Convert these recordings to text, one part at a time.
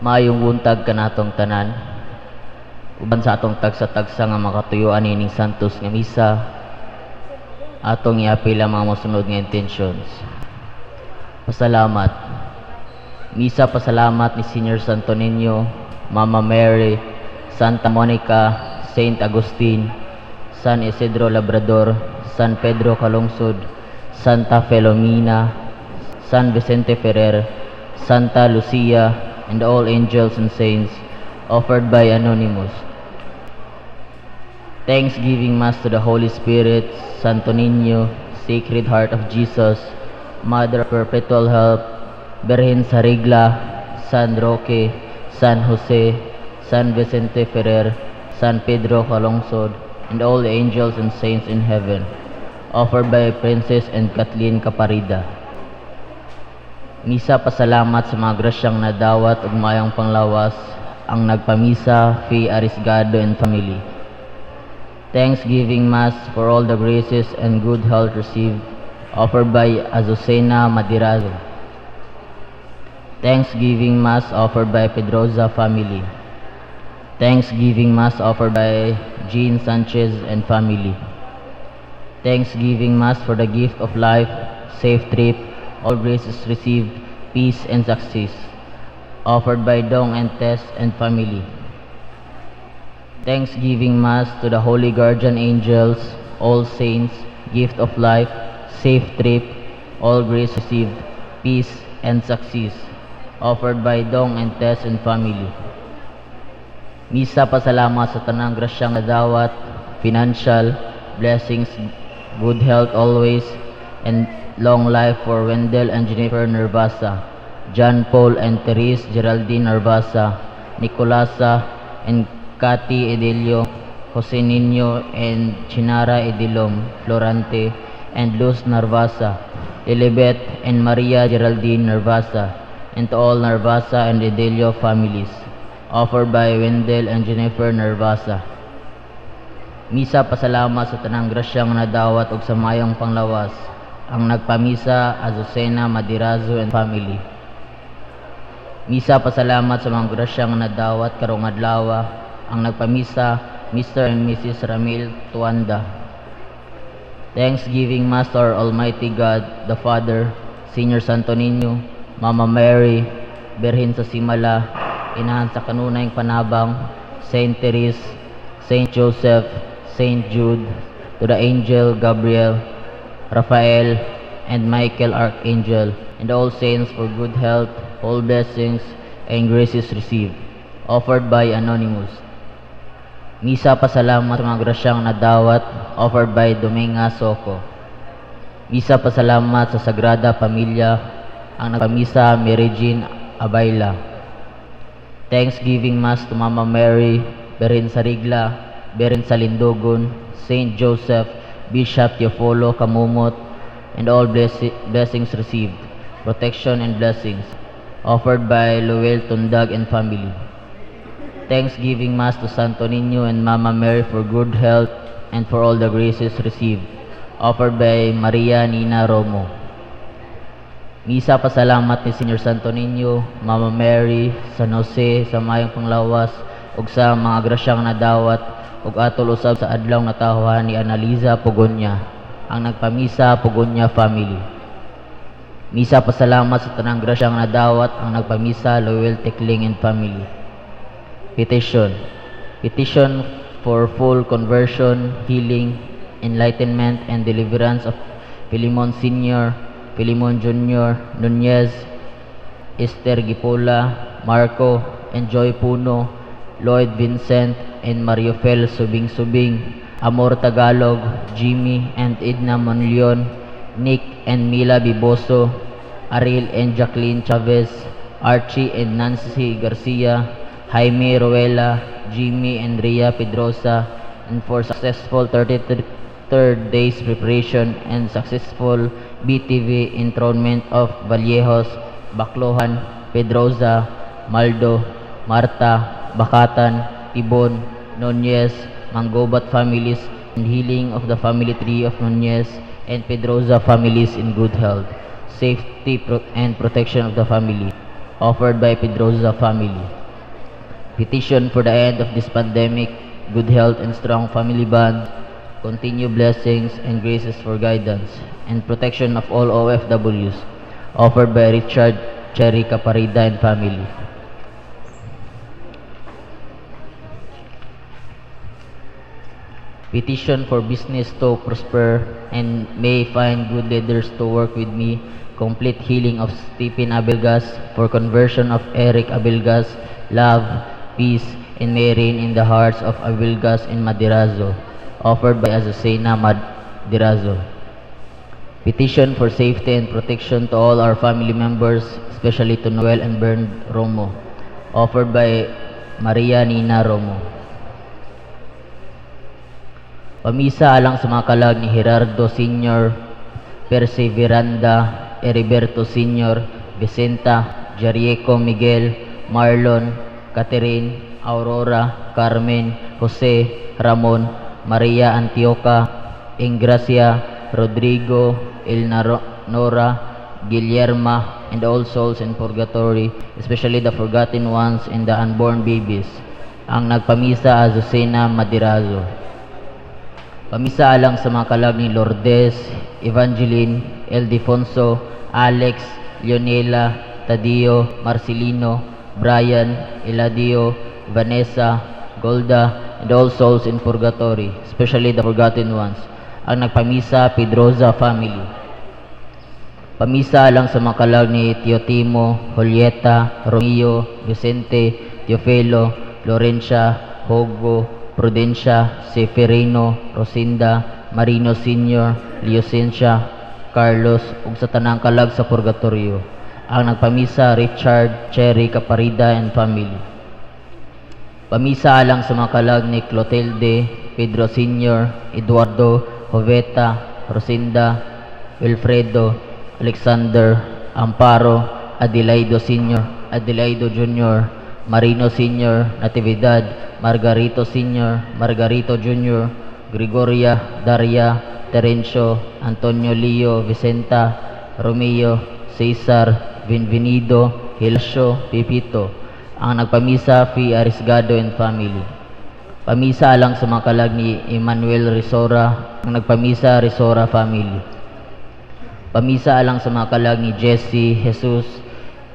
Maayong buntag kanatong tanan. Uban sa atong tagsa-tagsa nga makatuyuan ining santos nga misa, atong iapil ang mga mosunod nga intentions. Pasalamat. Misa pasalamat ni Senior Santo Niño, Mama Mary, Santa Monica, Saint Agustin, San Isidro Labrador, San Pedro Calungsod, Santa Filomena, San Vicente Ferrer, Santa Lucia, and all angels and saints, offered by Anonymous. Thanksgiving Mass to the Holy Spirit, Santo Niño, Sacred Heart of Jesus, Mother of Perpetual Help, Birhen sa Regla, San Roque, San Jose, San Vicente Ferrer, San Pedro Calungsod, and all the angels and saints in heaven, offered by Princess and Kathleen Caparida. Misa pasalamat sa mga grasyang nadawat ug mayang panglawas ang nagpamisa, Fee Arisgado and family. Thanksgiving Mass for all the graces and good health received, offered by Azucena Madirazo. Thanksgiving Mass offered by Pedroza family. Thanksgiving Mass offered by Jean Sanchez and family. Thanksgiving Mass for the gift of life, safe trip, all graces received, peace and success, offered by Dong and Tess and family. Thanksgiving Mass to the Holy Guardian Angels, all saints, gift of life, safe trip, all grace received, peace and success, offered by Dong and Tess and family. Misa pasalamat sa tanang grasyang nadawat, financial, blessings, good health always, and long life for Wendell and Jennifer Nervasa, John Paul and Therese Geraldine Nervasa, Nicolasa and Cathy Edelio, Jose Nino and Chinara Edilom Florante, and Luz Nervasa, Elizabeth and Maria Geraldine Nervasa, and to all Nervasa and Edelio families, offered by Wendell and Jennifer Nervasa. Misa pasalamat sa tanang grasyang nadawat ug sa mayong panglawas ang nagpamisa, Azucena Madirazo and family. Misa pasalamat sa mga grasyang nadawat karong adlaw ang nagpamisa, Mr. and Mrs. Ramil Tuanda. Thanksgiving Mass to our Almighty God, the Father, Senior Santo Niño, Mama Mary, Birhen sa Simala, Inahan sa Kanunayng Panabang, Saint Therese, Saint Joseph, Saint Jude, to the Angel Gabriel, Raphael, and Michael Archangel, and all saints for good health, all blessings, and graces received, offered by Anonymous. Misa pasalamat sa mga grasyang nadawat, offered by Dominga Soco. Misa pasalamat sa Sagrada Pamilya, ang nagpamisa Mary Jean Abayla. Thanksgiving Mass to Mama Mary, Birhen sa Regla, Birhen sa Lindogon, Saint Joseph, Bishop Teofilo Kamumot, and all blessings received, protection and blessings, offered by Luel Tundag and family. Thanksgiving Mass to Santo Niño and Mama Mary for good health and for all the graces received, offered by Maria Nina Romo. Misa pasalamat ni Senior Santo Niño, Mama Mary, San Jose sa mayong panglawas ug sa mga grasyang nadawat ug atol usab sa adlaw natahuhan ni Analiza Pugonya, ang nagpamisa Pugonya family. Misa pasalamat sa tanang grasyang nadawat ang nagpamisa Loyal Tekling and family. Petition. Petition for full conversion, healing, enlightenment, and deliverance of Filimon Sr., Filimon Jr., Nunez, Esther Gipola, Marco, and Joy Puno, Lloyd Vincent, and Mariofel Subing-Subing, Amor Tagalog, Jimmy and Edna Monleon, Nick and Mila Biboso, Ariel and Jacqueline Chavez, Archie and Nancy Garcia, Jaime Ruela, Jimmy and Rhea Pedrosa, and for successful 33rd day's preparation and successful BTV enthronement of Vallejos, Baclohan, Pedrosa, Maldo, Marta, Bakatan, Tibon, Nunez, Mangobat families, and healing of the family tree of Nunez and Pedrosa families in good health, safety and protection of the family, offered by Pedrosa family. Petition for the end of this pandemic, good health and strong family bond, continue blessings and graces for guidance, and protection of all OFWs, offered by Richard Cherry Caparida and family. Petition for business to prosper and may find good leaders to work with me. Complete healing of Stephen Abelgas, for conversion of Eric Abelgas. Love, peace, and may reign in the hearts of Abelgas and Madirazo. Offered by Azucena Madirazo. Petition for safety and protection to all our family members, especially to Noel and Bern Romo. Offered by Maria Nina Romo. Pamisa alang sa mga kalag ni Gerardo Sr., Perseveranda, Heriberto Sr., Vicenta, Jarieco Miguel, Marlon, Catherine, Aurora, Carmen, Jose, Ramon, Maria Antioca, Ingracia, Rodrigo, Elnora, Guillerma, and all souls in purgatory, especially the forgotten ones and the unborn babies. Ang nagpamisa, Azucena Madirazo. Pamisa alang sa mga kalag ni Lourdes, Evangeline, Eldefonso, Alex, Leonela, Tadio, Marcelino, Brian, Eladio, Vanessa, Golda, and all souls in purgatory, especially the forgotten ones. Ang nagpamisa, Pedroza family. Pamisa alang sa mga kalag ni Teotimo, Julieta, Romeo, Vicente, Teofelo, Florencia, Hogo, Prudencia, Seferino, Rosinda, Marino Sr., Leocencia, Carlos, ug sa tanang kalag sa purgatorio. Ang nagpamisa, Richard Cherry Caparida and family. Pamisa alang sa mga kalag ni Clotilde, Pedro Sr., Eduardo, Joveta, Rosinda, Wilfredo, Alexander, Amparo, Adelaido Sr., Adelaido Jr., Marino Sr., Natividad, Margarito Sr., Margarito Jr., Gregoria, Daria, Terencio, Antonio Leo, Vicenta, Romeo, Cesar, Benvenido, Hilasio, Pipito. Ang nagpamisa, Fi Arisgado and family. Pamisa alang sa mga kalag ni Emmanuel Risora. Ang nagpamisa, Risora family. Pamisa alang sa mga kalag ni Jesse, Jesus,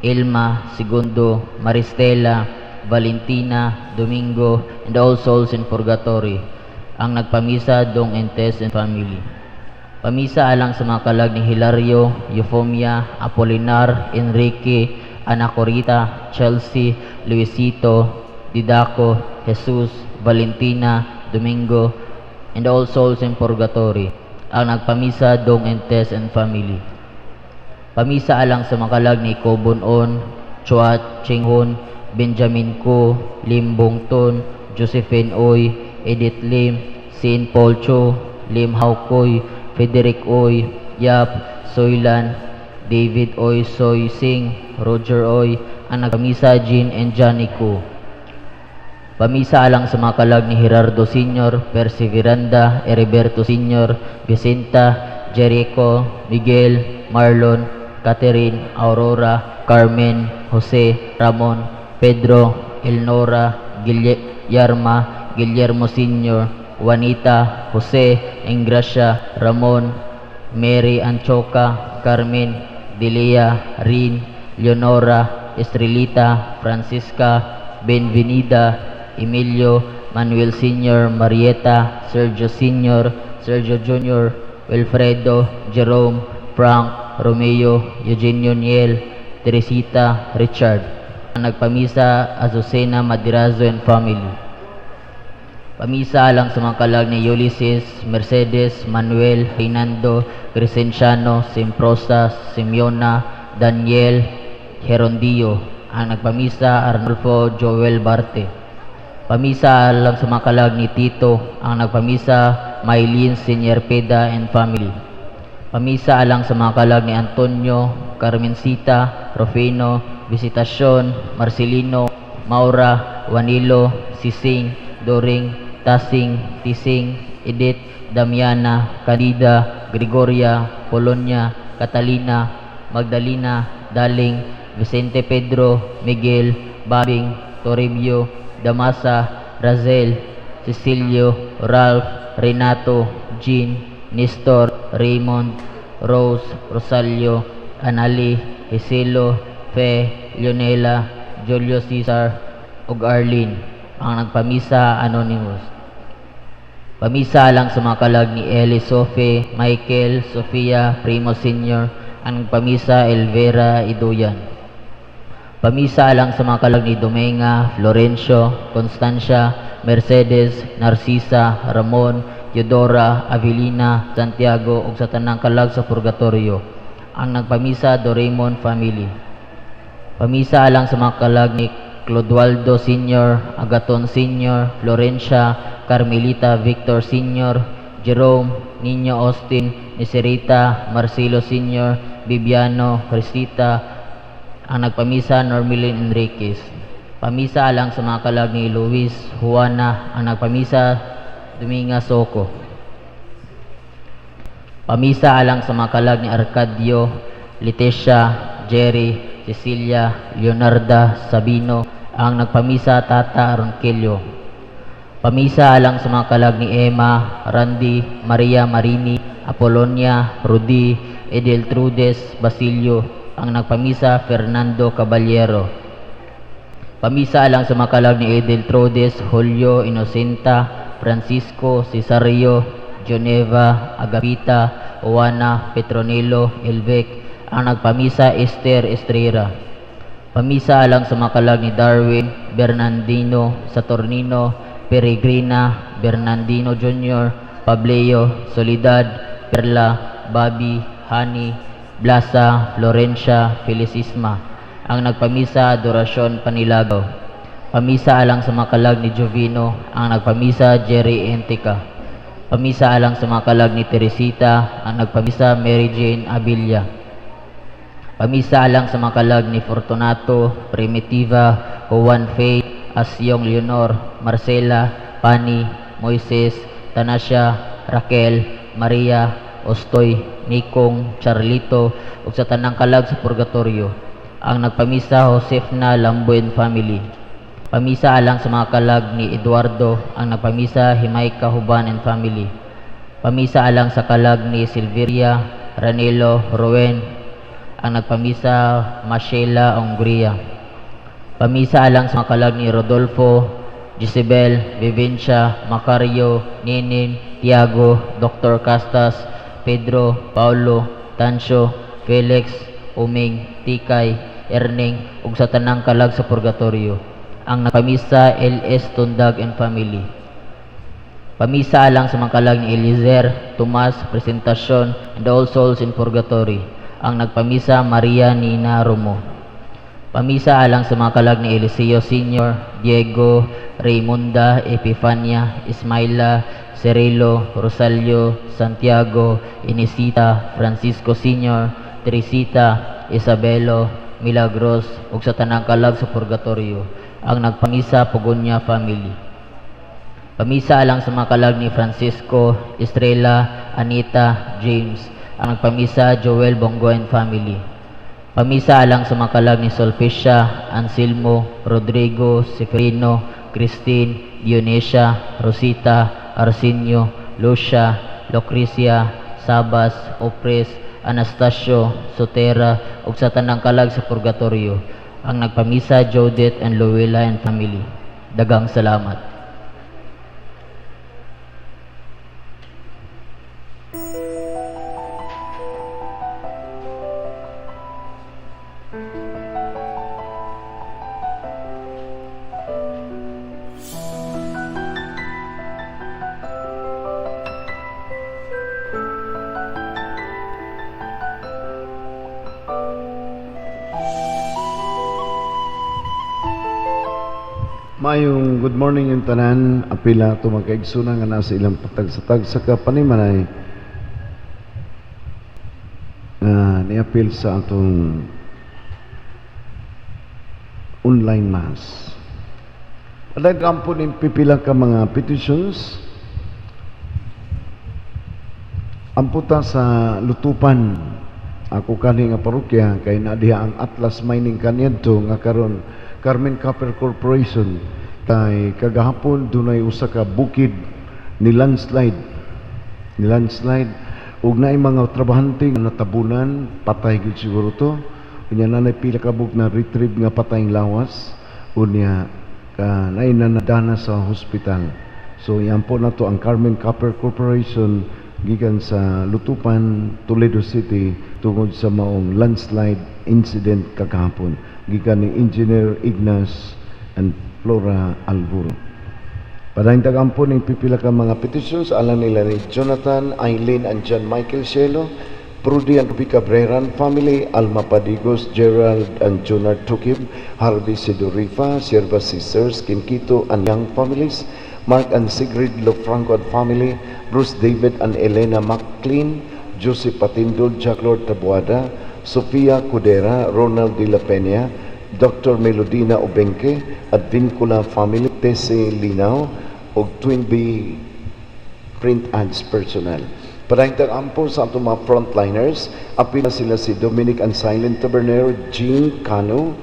Ilma, Segundo, Maristela, Valentina, Domingo, and all souls in purgatory. Ang nagpamisa, Dong and Tess and family. Pamisa alang sa mga kalag ni Hilario, Eufomia, Apolinar, Enrique, Anacorita, Chelsea, Luisito, Didaco, Jesus, Valentina, Domingo, and all souls in purgatory. Ang nagpamisa, Dong and Tess and family. Pamisa alang sa mga kalag ni Kobunon, Chuat, Chinghon, Benjamin Ko, Lim Bongton, Josephine Oy, Edith Lim, Sin Paul Cho, Lim Haukoy, Frederick Oy, Yap, Soylan, David Oy Soy Sing, Roger Oy, ang nagpamisa, Jean and Johnny Ko. Pamisa alang sa mga kalag ni Gerardo Sr., Perseveranda, Heriberto Sr., Vicenta, Jericho, Miguel, Marlon, Catherine, Aurora, Carmen, Jose, Ramon, Pedro, Elnora, Guillerma, Guillermo Sr., Juanita, Jose, Ingracia, Ramon, Mary Anchoca, Carmen, Delia, Rin, Leonora, Estrelita, Francisca, Benvenida, Emilio, Manuel Sr., Marieta, Sergio Sr., Sergio Jr., Wilfredo, Jerome, Frank, Romeo, Eugenio Niel, Teresita, Richard. Ang nagpamisa, Azucena Madirazo and family. Pamisa alang sa mga kalag ni Ulysses, Mercedes, Manuel, Reinando, Crescenciano, Simprosa, Simeona, Daniel, Gerondio. Ang nagpamisa, Arnulfo Joel Barte. Pamisa alang sa mga kalag ni Tito. Ang nagpamisa, Maylene Sinierpeda and family. Pamisa alang sa mga kalag ni Antonio, Carmencita, Rufino, Visitacion, Marcelino, Maura, Juanilo, Sising, Doring, Tasing, Tising, Edith, Damiana, Candida, Gregoria, Polonia, Catalina, Magdalena, Daling, Vicente Pedro, Miguel, Babing, Toribio, Damasa, Razel, Cecilio, Ralph, Renato, Jean, Nestor, Raymond, Rose, Rosalio, Anali, Isilo, Fe, Leonela, Julio Cesar, ug Arlene. Ang nagpamisa anonymous. Pamisa alang sa mga kalag ni Eli Sophie, Michael, Sofia, Primo Sr., ang nagpamisa Elvera Iduyan. Pamisa alang sa mga kalag ni Dominga, Florencio, Constancia, Mercedes, Narcisa, Ramon, Eudora, Avelina, Santiago ug sa tanang kalag sa purgatorio. Ang nagpamisa Doraemon family. Pamisa alang sa mga kalag ni Clodoaldo Sr., Agaton Sr., Florencia, Carmelita Victor Sr., Jerome, Niño Austin, Nicerita, Marcelo Sr., Bibiano, Crisita. Ang nagpamisa Normilin Enriquez. Pamisa alang sa mga kalag ni Luis, Juana. Ang nagpamisa Dominga Soco. Pamisa alang sa mga kalag ni Arcadio, Leticia, Jerry, Cecilia, Leonarda, Sabino. Ang nagpamisa Tata Ronquillo. Pamisa alang sa mga kalag ni Emma, Randy, Maria Marini, Apolonia, Rudy, Edeltrudes, Basilio. Ang nagpamisa Fernando Caballero. Pamisa alang sa mga kalag ni Edeltrudes, Julio, Inocenta, Francisco, Cesario, Geneva, Agapita, Oana, Petronilo, Elvec. Ang nagpamisa Esther Estrera. Pamisa alang sa mga kalag ni Darwin, Bernardino, Saturnino, Peregrina, Bernardino Jr., Pableo, Soledad, Perla, Bobby, Hani, Blasa, Florencia, Felicissima. Ang nagpamisa Adoracion Panilagaw. Pamisa alang sa mga kalag ni Jovino. Ang nagpamisa Jerry Entica. Pamisa alang sa mga kalag ni Teresita. Ang nagpamisa Mary Jane Abilia. Pamisa alang sa mga kalag ni Fortunato, Primitiva, Juan Faye, Asyong Leonor, Marcela, Pani, Moises, Tanasha, Raquel, Maria, Ostoy, Nikong, Charlito, ug sa tanang kalag sa purgatorio. Ang nagpamisa Josefna Lambuen family. Pamisa alang sa mga kalag ni Eduardo. Ang nagpamisa Himayka Huban and family. Pamisa alang sa kalag ni Silveria, Ranelo, Rowen. Ang nagpamisa Mashela Hungria. Pamisa alang sa mga kalag ni Rodolfo, Jezebel, Vivencia, Macario, Ninin, Tiago, Dr. Castas, Pedro, Paulo, Tancio, Felix, Uming, Tikay, Erning, ug sa tanang kalag sa purgatorio. Ang nagpamisa LS Tundag and family. Pamisa alang sa mga kalag ni Eliezer, Tomas, Presentacion, and All Souls in Purgatory. Ang nagpamisa Maria Nina Romo. Pamisa alang sa mga kalag ni Eliseo Sr., Diego, Raymunda, Epifania, Ismaila, Cirilo, Rosalio, Santiago, Inesita, Francisco Sr., Teresita, Isabelo, Milagros, ug sa tanang kalag sa purgatorio. Ang nagpamisa Pugonya family. Pamisa alang sa mga kalag ni Francisco, Estrella, Anita, James. Ang nagpamisa Joel Bongoen family. Pamisa alang sa mga kalag ni Solpecia, Anselmo, Rodrigo, Seferino, Christine, Dionesia, Rosita, Arsenio, Lucia, Lucrecia, Sabas, Opres, Anastasio, Sotera, ug sa tanang kalag sa purgatorio. Ang nagpamisa Jodeth and Luella and family. Dagang salamat. Mayong good morning yung tanan, apila ito magkaigsunan nga nasa ilang patag-satag sa kapanimanay ni-appeal sa atong online mass. Aday kampo ni pipila ka mga petitions amputa sa lutupan ako kani nga parokya kay na diha ang Atlas Mining Kanyento nga karon Carmen Copper Corporation Kay kagahapon dunay usa ka bukid ni landslide ug naay mga trabahante nga natabunan, patay gid siguro to. Unya nanay pila ka bug na retrieve nga patayng lawas, unya naay nanadana sa hospital. So yan po na to ang Carmen Copper Corporation gikan sa Lutupan, Toledo City tungod sa maong landslide incident kagahapon gikan ni Engineer Ignas and Flora Alburo. Padayong tagampon ng pipila ka mga petitions, alam nila ni Jonathan, Eileen and John Michael Cielo, Prudy and Ruby Cabreran family, Alma Padigos, Gerald and Jonard Tukib, Harvey Sidorifa, Sierva Sisters, Kimkito and Young families, Mark and Sigrid Lofranco and family, Bruce David and Elena McLean, Joseph Patindol, Jack Lord Tabuada, Sofia Cudera, Ronald de la Peña, Dr. Melodina Obenque, at Vincula family, Tese Linao, o Twin B print ads personnel. Padayong tagampo sa atong mga frontliners, apil na sila si Dominic and Silent Tabernero, Jean Cano,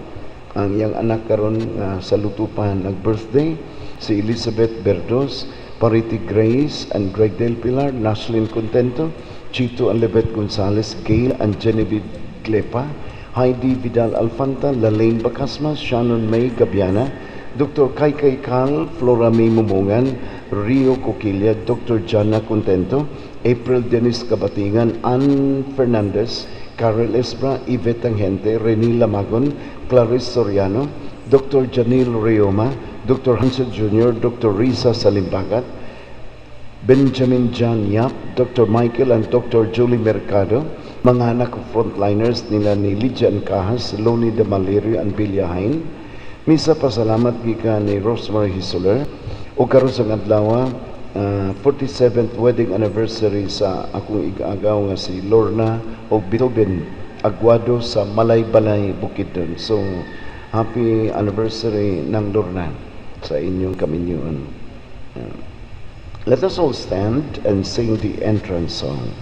ang iyang anak karon sa Lutupan nag-birthday, si Elizabeth Berdos, Parity Grace and Greg Del Pilar, Nashlyn Contento, Chito and Lebet Gonzalez, Gail and Genevieve Glepa, Heidi Vidal Alfanta, Lalaine Bacasmas, Shannon May Gabiana, Dr. Kaykay Cal, Flora May Mumungan, Rio Coquilla, Dr. Jana Contento, April Dennis Kabatingan, Ann Fernandez, Carol Esbra, Yvette Tangente, Rene Lamagon, Clarice Soriano, Dr. Janil Rioma, Dr. Hansel Jr., Dr. Risa Salimbagat, Benjamin John Yap, Dr. Michael and Dr. Julie Mercado, mga anak of frontliners nila ni Lydia Cajas, Loni de Malerio and Bilyahain. Misa pasalamat gikan ni Rosemary Hisoler o karon sa adlaw 47th wedding anniversary sa akong igagaw nga si Lorna o Bitobin Aguado sa Malay-Balay, Bukidnon. So happy anniversary ng Lorna sa inyong kaminyuan. Let us all stand and sing the entrance song.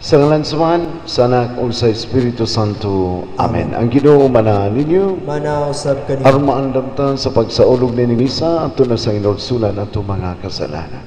Sa ngalan sa Man, sa Anak ug sa Espiritu Santo. Amen. Ang Ginoo manahan ninyo. Manaw sab kanimo. Aron maandam ta sa pagsaulog ni misa ato na sa inulsulan ato mga kasalanan.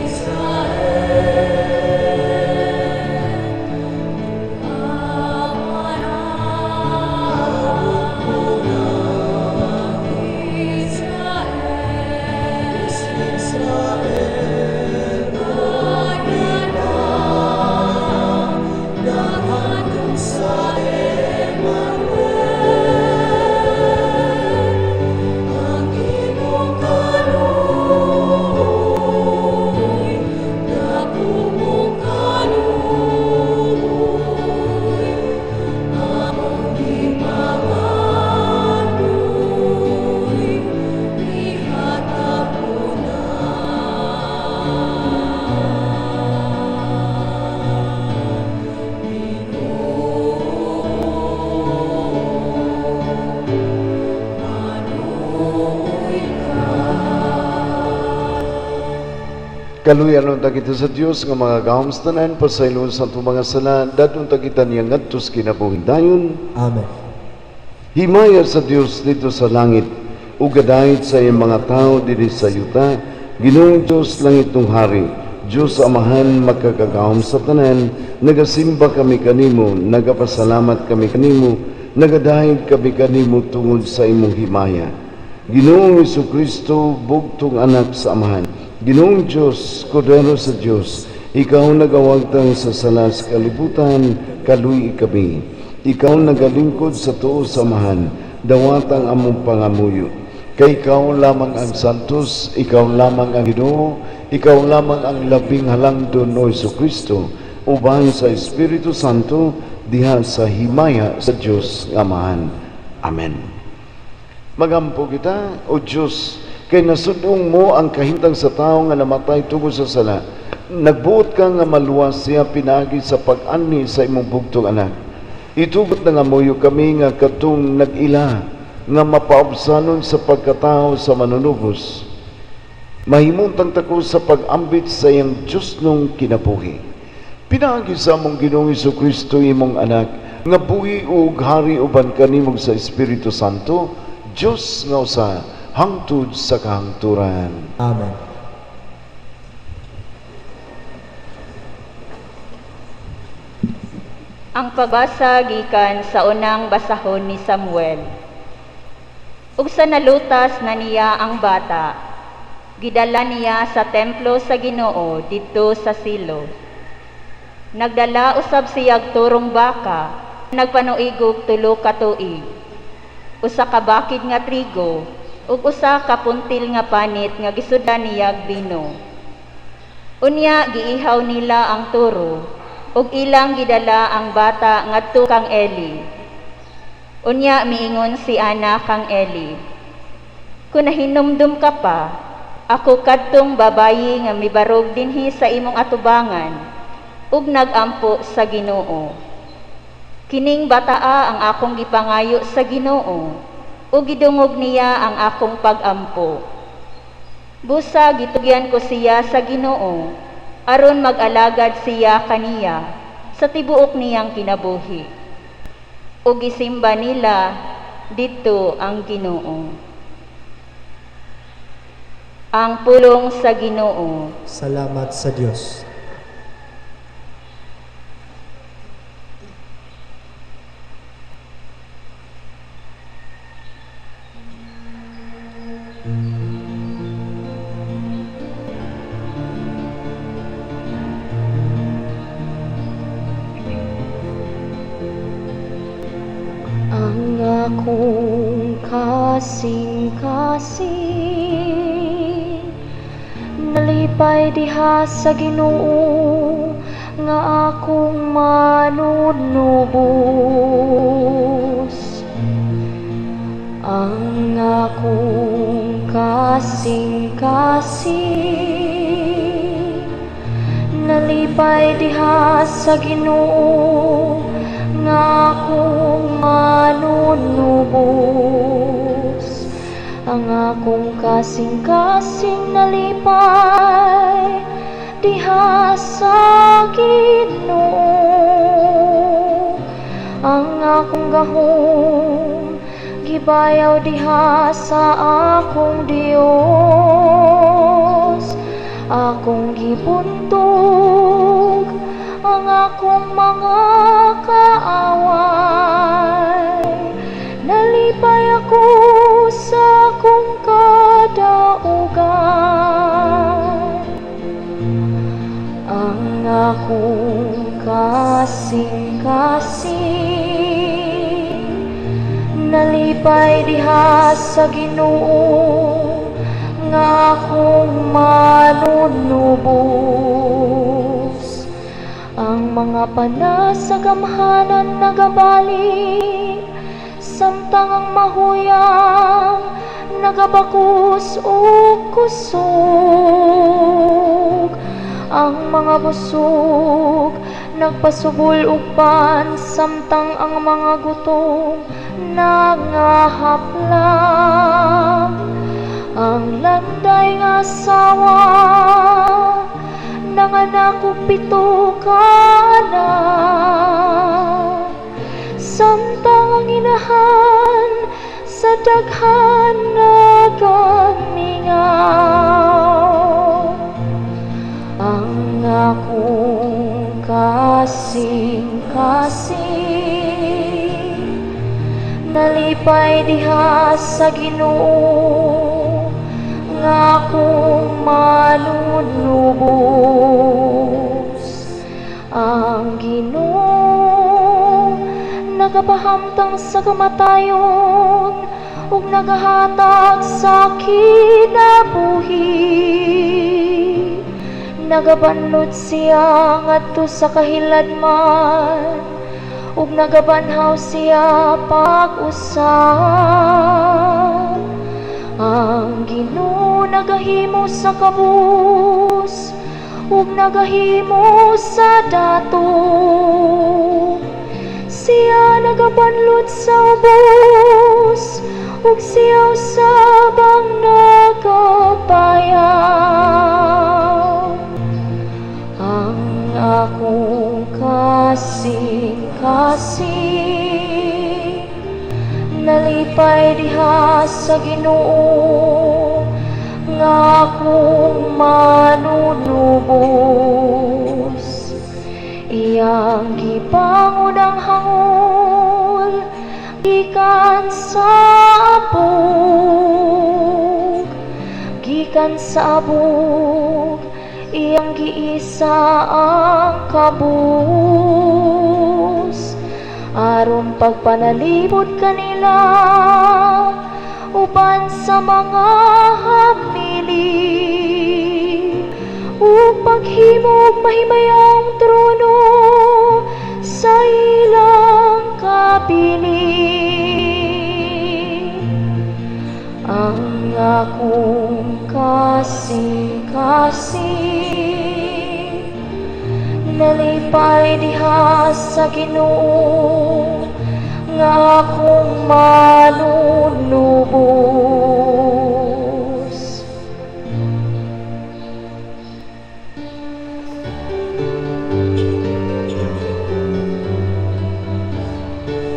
Israel Kaluyan unta kita sa Dios nga mga gahom tanan pasaylo sa atong mga sala dadun ta kita niya ngadtos kinabuhi dayon. Amen. Himaya sa Dios dito sa langit ug gadayet sa iyang mga tao diri sa yuta. Ginoong Dios langit tong hari, Diyos Amahan makagagahom sa tanan, nagasimba kami kanimo, nagapasalamat kami kanimo, nagadahig kami kanimo tungod sa imong himaya. Ginoong Jesucristo, bugtong anak sa Amahan, Ginoong Diyos, Kordero sa Diyos, ikaw nagawagtang sa sala sa kalibutan, kaluy kami. Ikaw nagalingkod sa tuo sa Amahan, dawatang among pangamuyo. Kay ikaw lamang ang santos, ikaw lamang ang Ginoo, ikaw lamang ang labing halangdon o Jesucristo, uban sa Espiritu Santo, diha sa himaya sa Diyos Amahan. Amen. Magampo kita, O Diyos, kay nasudong mo ang kahintang sa tao nga namatay tungod sa sala. Nagbuot ka nga maluwas siya pinagi sa pag-ani sa imong bugtong anak. Itugot na nga moyo kami nga katong nag-ila nga mapaobsanon sa pagkatao sa manunubos. Mahimuntang tako sa pag-ambit sa iyang Diyos nung kinabuhi. Pinagi sa mong Ginoong Jesucristo imong anak, nga buhi ug hari uban kanimong sa Espiritu Santo, Diyos nga usa, hangtod sa kahangturan. Amen. Ang pagbasa gikan sa unang basahon ni Samuel. Ug sa nalutas na niya ang bata, gidala niya sa templo sa Ginoo didto sa Silo. Nagdala usab siyag turong baka, nagpanuigog 3 ka tuig. Usa ka bakid nga trigo, ug usa ka puntil nga panit nga gisudan niyag bino. Unya giihaw nila ang turo, ug ilang gidala ang bata ngadto kang Eli. Unya miingon si Ana kang Eli, "Kun nahinumdum ka pa, ako kadtong babayi nga mibarog dinhi sa imong atubangan, ug nagampo sa Ginoo. Kining bataa ang akong gipangayo sa Ginoo, ug gidungog niya ang akong pag-ampo. Busa gitugyan ko siya sa Ginoo, aron mag-alagad siya kaniya sa tibuok niyang kinabuhi. Ug gisimba nila didto ang Ginoo." Ang pulong sa Ginoo. Salamat sa Diyos. Ang akong kasing-kasing nalipay diha sa Ginoo nga akong manunubos. Ang akong kasing-kasing nalipay diha sa Ginoo nga akong manunubos. Ang akong kasing-kasing nalipay diha sa Ginoo. Ang akong gahom gibayaw diha sa akong Dios. Akong gibuntog ang akong mga kaaway. Nalipay ako sa akong kadaugan. Ang akong kasing-kasing nalipay diha sa Ginoo nga akong manunubos. Ang mga panas sa gamhanan nagabalik, samtang ang mahuyang nagabakus o kusog. Ang mga busog nagpasubol ug pan, samtang ang mga gutom nangahaplang. Ang landay nga asawa kupito ka anak, samtang ang inahan sa daghan nagamingaw. Ang akong kasing-kasing nalipay diha sa Ginoo, nga akong manunubos. Ang Ginoo nagapahamtang sa kamatayon ug nagahatag sa kinabuhi. Nagabanlod siya ngadto sa kahiladman ug nagabanhaw siya pag-usab. Ang Ginoo nagahimo sa kabus ug nagahimo sa dato. Siya nagabanlod sa ubos ug siya usab ang nagapayaw. Ang akong kasing-kasing nalipay diha sa Ginoo, nga akong manunubos. Iyang gibangon ang hangul gikan sa abog, gikan sa abog iyang giisa ang kabus. Aron pagpanalibot kanila uban sa mga hamili, ug paghimog mahimayang trono sa ilang kabilin. Ang akong kasing-kasing nalipay diha sa Ginoo, nga akong manunubos.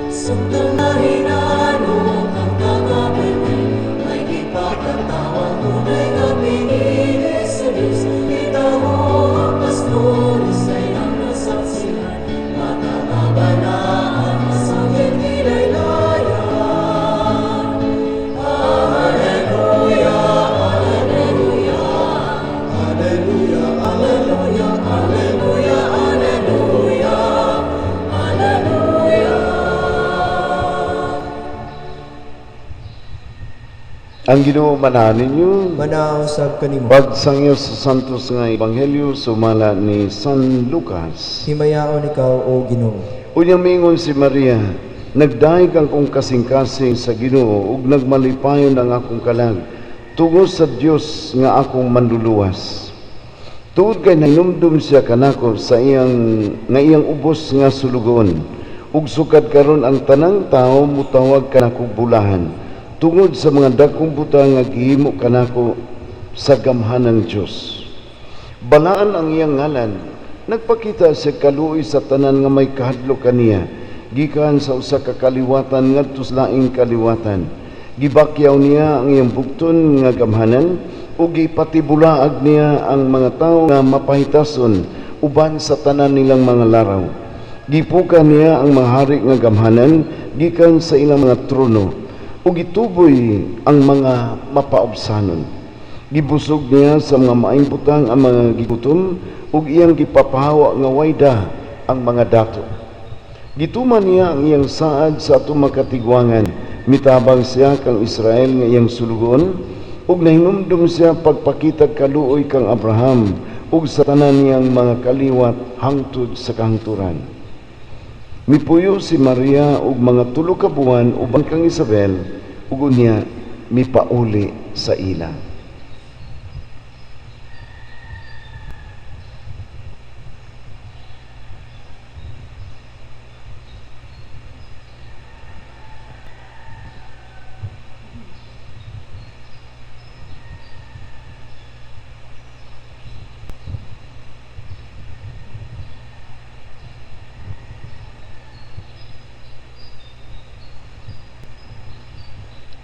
Samtang nahinano ang tagapinin, may gipagkatawang tunay nga pinili sa Diyos. Itawo ang pastores sa iyang nasaksihan, matatabanaan sa iyong nilaylayan. Alleluia, alleluia, alleluia, alleluia, alleluia, alleluia, alleluia. Ang Ginoo manahan ninyo. Manausab kanimo. Pagsangyo sa santos nga ebanghelyo sumala ni San Lucas. Himayaon ikaw, O Ginoo. Unyang mingon si Maria, nagdaig ang kong kasing-kasing sa Ginoo ug nagmalipayon ang akong kalag tungod sa Dios nga akong manluluwas. Tuod kay nainumdum siya kanako sa iyang ubos nga sulugon ug sukad karon ang tanang tao mutawag kanako bulahan tungod sa mga dakong butang nga gihimo kanako sa gamhanang Dios. Balaan ang iyang ngalan, nagpakita siya kaluoy sa tanan nga may kahadlok kaniya, gikan sa usa ka kaliwatan ngadto sa laing kaliwatan. Gibakyaw niya ang iyang bugton nga gamhanan ug gipatibulaag niya ang mga tawo nga mapahitason uban sa tanan nilang mga laraw. Gipukan niya ang mga hari nga gamhanan gikan sa ilang mga trono ug gituboy ang mga mapaubsanon. Gibusog niya sa mga maayong butang ang mga gigutom ug iyang gipapahawa nga wayda ang mga dato. Gituman niya ang iyang saad sa atong makatigwangan, mitabang siya kang Israel nga iyang sulugon ug nahinumdum siya pagpakita kaluoy kang Abraham ug sa tanan niyang mga kaliwat hangtod sa kahangturan. Mipuyo si Maria ug mga 3 ka buwan uban kang Isabel ug unya mipauli sa ila.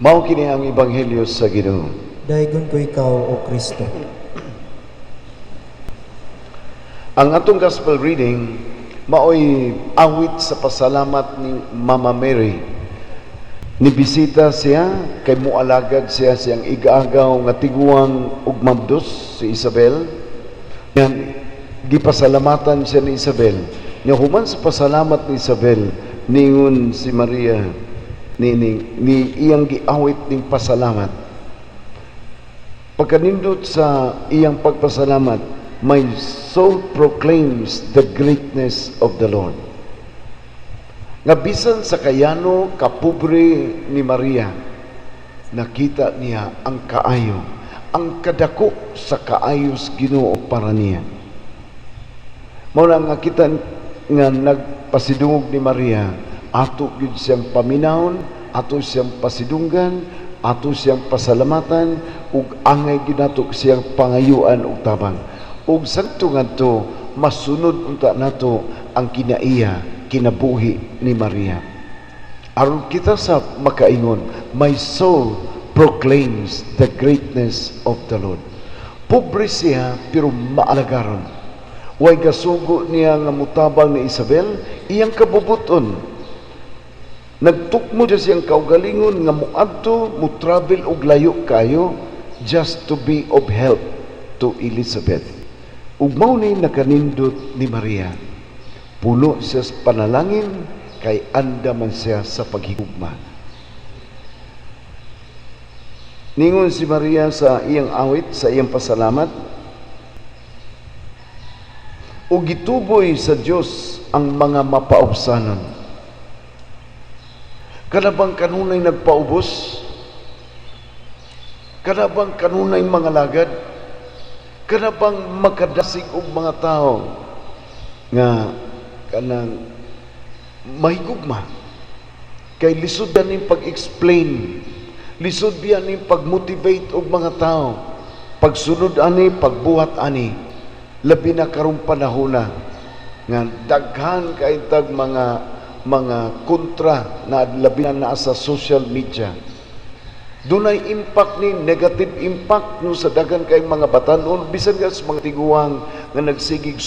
Mao kini ang ebanghelyo sa Ginoo. Daygon ko ikaw, O Kristo. Ang atong gospel reading maoy awit sa pasalamat ni Mama Mary. Nibisita siya kay mualagad siya siyang igagaw nga tiguang ug mabdos si Isabel. Yan gipasalamatan siya ni Isabel. Nya human sa pasalamat ni Isabel ningon si Maria ni iyang giawit ning pasalamat. Pagkanindot sa iyang pagpasalamat, my soul proclaims the greatness of the Lord. Nga bisan sa kayano kapobre ni Maria, nakita niya ang kaayo, ang kadako sa kaayos Ginoo para niya. Mao na nga kita nga nagpasidungog ni Maria, ato gyud siyang paminawon, ato siyang pasidunggan, ato siyang pasalamatan, ug angay gyud nato siyang pangayuan ug tabang. Ug santo ngadto masunod unta nato ang kinaiya, kinabuhi ni Maria. Aron kita sa makaingon, my soul proclaims the greatness of the Lord. Pobre siya pero maalagaron. Way gasugo niya nga mutabang ni Isabel, iyang kabubuton. Nagtukmo siya siyang kaugalingon nga muadto, mu-travel og layo kayo just to be of help to Elizabeth. Ug mao ni nakanindot ni Maria. Puno siya sa panalangin kay anda man siya sa paghigugma. Ningon si Maria sa iyang awit, sa iyang pasalamat, o gituboy sa Dios ang mga mapaubsanon. Kanabang kanunay nagpaubos? Kanabang kanunay mga lagad? Kanabang makadasig og mga tao nga kanang mahigugma? Kay lisod ning pag-explain, lisod biya ning pag-motivate og mga tao, pagsunod ani, pagbuhat ani, labi na karong panahona nga daghan kay tag mga kontra na labi na naa sa social media. Dunay impact ni negative impact no sa daghan kay mga batanon bisan nga sa mga tiguang nga nagsigig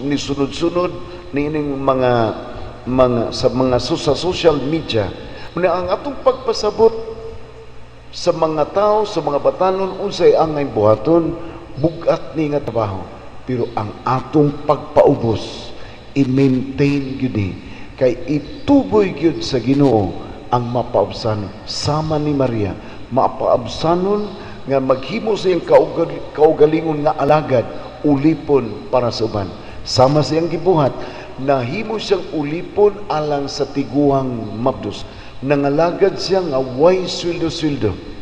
ni sunod-sunod niining mga sa social media. Muna ang atong pagpasabot sa mga tao, sa mga batanon unsay angay buhaton, bugat ni nga trabaho. Pero ang atong pagpaubos, i-maintain gyud ni kay ituboy gyud sa Ginoo ang mapaubsanon. Sama ni Maria, mapaubsanon nga maghimo sa iyang kaugalingon nga alagad, ulipon para sa uban. Sama sa iyang gibuhat, nahimo siyang ulipon alang sa tiguang mabdos. Nangalagad siya nga way sweldo-sweldo.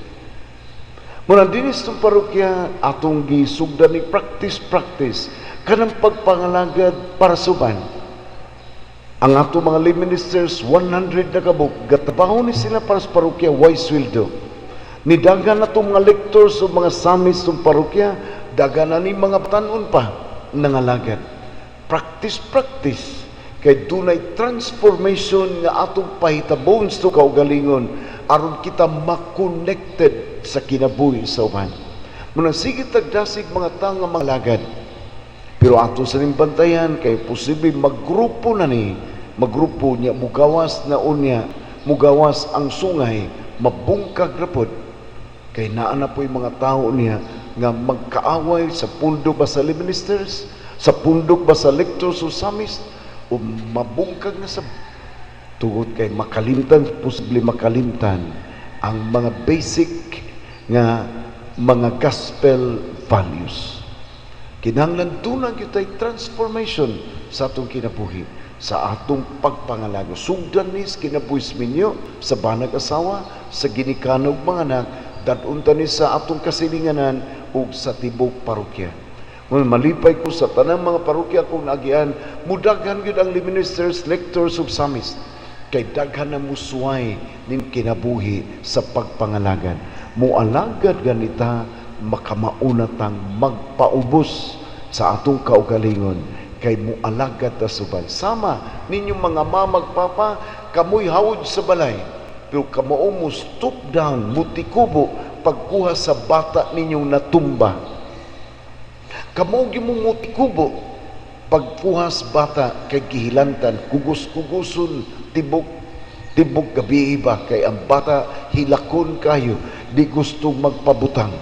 Muna dinis itong parokya, atong gisugdan ni practice kanang pagpangalagad para suban. Ang ato mga lay ministers, 100 na kabuk, gatabaho ni sila para sa parokya, way sweldo. Nidagan na itong mga lectors o mga samis itong parokya, dagan na ni mga tanon pa, nangalagad. Practice. Kay dunay transformation nga atong pahitabon sa kaugalingon aron kita ma-connected sa kinabuhi sa uban. Muna sige tagdasig mga tao nga mga lagad. Pero ato sa ning bantayan kay posible maggrupo na ni, maggrupo niya mugawas na unya, mugawas ang sungay, mabungkag rapod. Kay naa na po'y mga tao niya nga magkaaway sa pundok ba sa ministers, sa pundok ba sa lectors o samis, o mabungkag na sa tungod kay makalimtan, posible makalimtan ang mga basic nga mga gospel values. Kinahanglan dunang kitay transformation sa atong kinabuhi, sa atong pagpangalago. Sugdan ni kinabuhis minyo sa banag asawa, sa ginikanog mga anak, dadunta ni sa atong kasilinganan ug sa tibok parokya. Malipay ko sa tanang mga parokya kung nagian, mudaghan yun ang ministers, lectors of samis. Kay daghan na musway ning kinabuhi sa pagpangalagan. Mualagad ganita, makamaunatang magpaubos sa atong kaugalingon. Kay mualagad ta suban. Sama ninyong mga mamagpapa, kamoy hawod sa balay. pero kamao mo stoop down, mutikubo, pagkuha sa bata ninyong natumba. Kamao gyud mo mutikubo, pagpuhas bata kay gihilantan, kugos-kuguson, tibok gabi ba, kay ang bata hilakon kayo, di gusto magpabutang.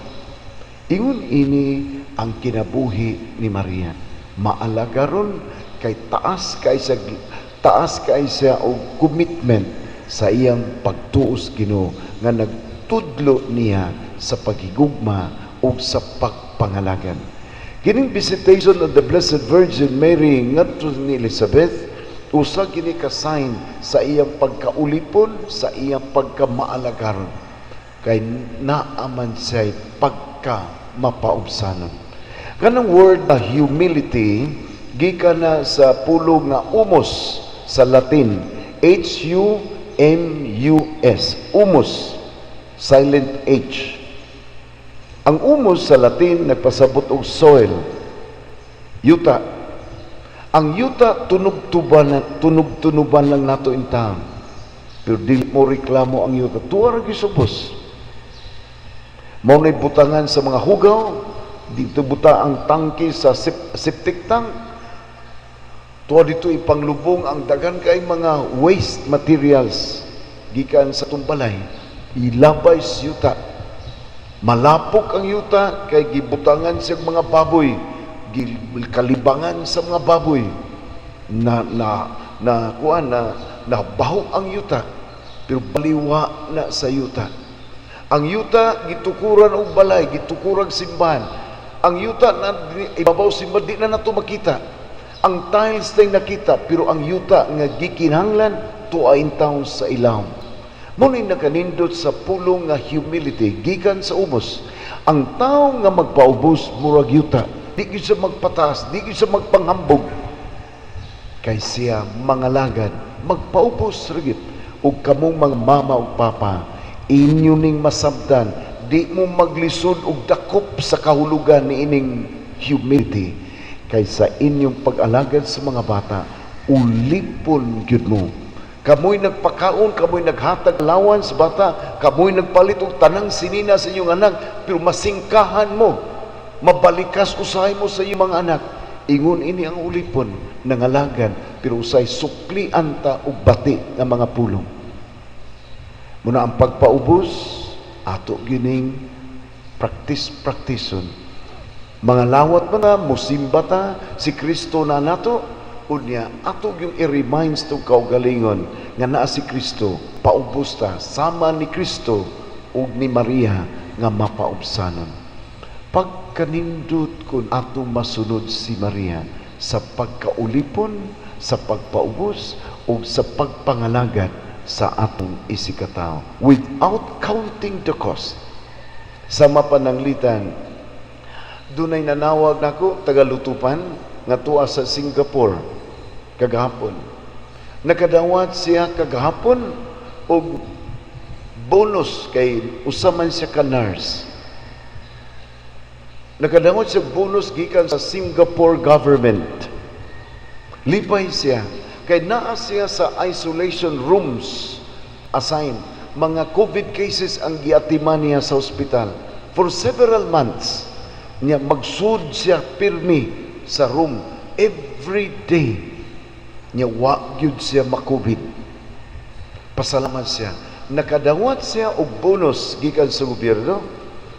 Ingon ini ang kinabuhi ni Maria. Maalaga ron kay taas kaysa og commitment sa iyang pagtuos Ginoo nga nagtudlo niya sa paghigugma o sa pagpangalagan. Kining visitation of the Blessed Virgin Mary ngadto ni Elizabeth usa kini ka sign sa iyang pagkaulipon, sa iyang pagkamaalagaron. Kay naaman siya pagka mapaubsanon. Kanang word na humility gikan na sa pulong nga umos sa Latin, H-U-M-U-S, umos, silent H. Ang umos sa Latin nagpasabot og soil, yuta. Ang yuta tunog-tunuban lang nato in town. Pero dili mo reklamo ang yuta. Tuwa ra gisubos. Mao nay butangan sa mga hugaw, dito buta ang tangke sa septic tank. Tuwa dito ipanglubong ang daghan kay mga waste materials gikan sa tumbalay. Ilabay sa yuta. Malapok ang yuta kay gibutangan sa mga baboy, kalibangan sa mga baboy na baho ang yuta, pero baliwa na sa yuta. Ang yuta gitukuran og balay, gitukuran simbahan. Ang yuta na ibabaw simbahan di na nato makita. Ang tiles tay nakita, pero ang yuta nga gikinahanglan tuain taon sa ilaw. Muna'y nakanindot sa pulong nga humility gikan sa umos. Ang tao nga magpaubos murag yuta, di gyud siya magpataas, di gyud siya magpanghambog. Kay siya mangalagad, magpaubos rigid. Ug kamong mga mama ug papa, inyo ning masabdan, di mo maglisod og dakop sa kahulugan ni ining humility. Kay sa inyong pag-alagad sa mga bata, ulipon gyud mo. Kamoy nagpakaon, kamoy naghatag lawan sa bata, kamoy nagpalit og tanang sinina sa inyong anak, pero masingkahan mo, mabalikas usahay mo sa iyong mga anak. Ingon ini ang ulipon, nangalagan, pero usay suklian ta og bati ng mga pulong. Muna ang pagpaubos, ato gining practice-practiceon. Mga lawat man na, musimba ta, si Kristo na nato, unya ato yung i-reminds to kaugalingon nga naa si Kristo, paubos ta sama ni Kristo ug ni Maria nga mapaubsanon. Pagkanindot kun ato masunod si Maria sa pagkaulipon, sa pagpaubos ug sa pagpangalagad sa atong isikataw without counting the cost. Sa mapananglitan, dunay nanawag nako tagalutupan nga tuwa sa Singapore kagahapon. Nakadawat siya kagahapon og bonus kay usaman siya ka nurse. Nakadawat siya bonus gikan sa Singapore government. Lipay siya kay naa siya sa isolation rooms assign. Mga COVID cases ang giatiman niya sa ospital for several months. Niya magsud siya pirmi sa room every day. Niya wa gyud siya ma-COVID. Pasalamat siya. Nakadawat siya og bonus gikan sa gobyerno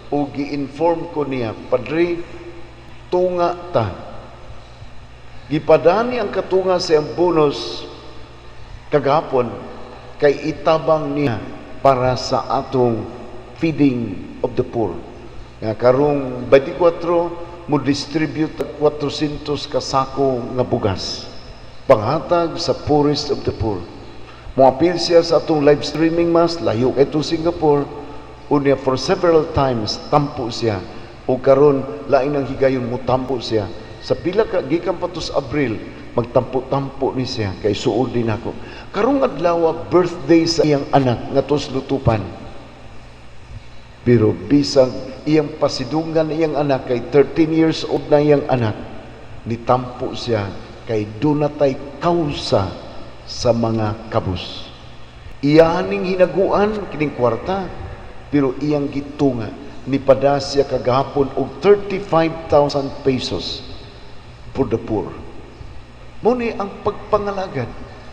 o gi-inform ko niya, Padre, tunga ta. Gipadani ang katunga sa iyang bonus kagahapon kay itabang niya para sa atong feeding of the poor. Nga karong 24 mo distribute 400 ka sako nga bugas panghatag sa poorest of the poor. Moapil siya sa atong live streaming mass, layo kay to Singapore, unya for several times tampo siya o karon lain ang higayon mo tampo siya sa pila ka gikan patos Abril magtampo-tampo ni siya kay suod din ako. Karong adlaw birthday sa iyang anak nga tos lutupan. Pero bisag iyang pasidungan iyang anak kay 13 years old na iyang anak, nitampo siya kay dunatay kausa sa mga kabus. Iyaning hinaguan kining kwarta, pero iyang gitunga ni pada siya kagahapon og 35,000 pesos for the poor. Muni ang pagpangalagad